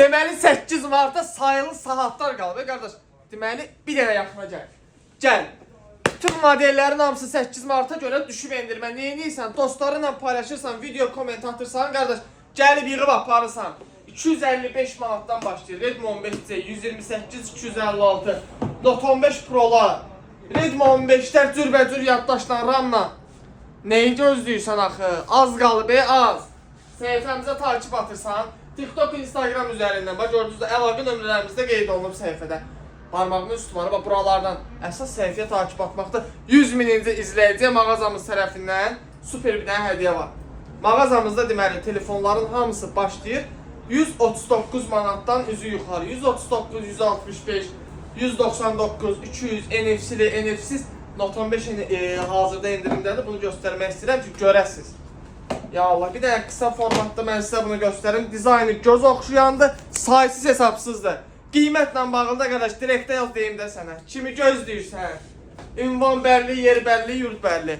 Deməli 8 martda sayılı saatlar qalıb qardaş. Deməli bir dənə yaxına gəl. Gəl. Bütün modellərin hamısı 8 marta görə düşüb endirmə. Nə edirsən? Dostlarınla paylaşırsan, video komment atırsan qardaş, gəlib yığıb aparırsan. 255 manatdan başlayır. Redmi 15C 128 256 Note 15 Pro'lar. Redmi 15'lər cürbəcür yaddaşla, RAM-la. Neyi gözləyirsən axı? Az qalıb, az. Səhifəmizə takip atırsan. TikTok, Instagram üzərindən. Bax gördünüz, əlaqə nömrələrimiz də qeyd olunub səhifədə. Parmağımın üstü var, bax buralardan. Əsas səhifəyə takip atmaqda 100 mininci izləyiciyə mağazamız tərəfindən super bir dənə hədiyyə var. Mağazamızda deməli telefonların hamısı başlayır 139 manatdan üzü yuxarı. 139, 165, 199, 200, NFC-li, NFC-siz Note 15 hazırda endirimdədir. Bunu göstərmək istəyirəm ki, görəsiniz. Ya Allah, bir dənə qısa formatda mən sizə bunu göstərim. Dizaynı göz oxşayandır, saysız hesabsızdır. Qiymətlə bağlı da qardaş, direktə yaz deyim də sənə. Kimi gözləyirsən? Ünvan bəlli, yer bəlli, yurt bəlli.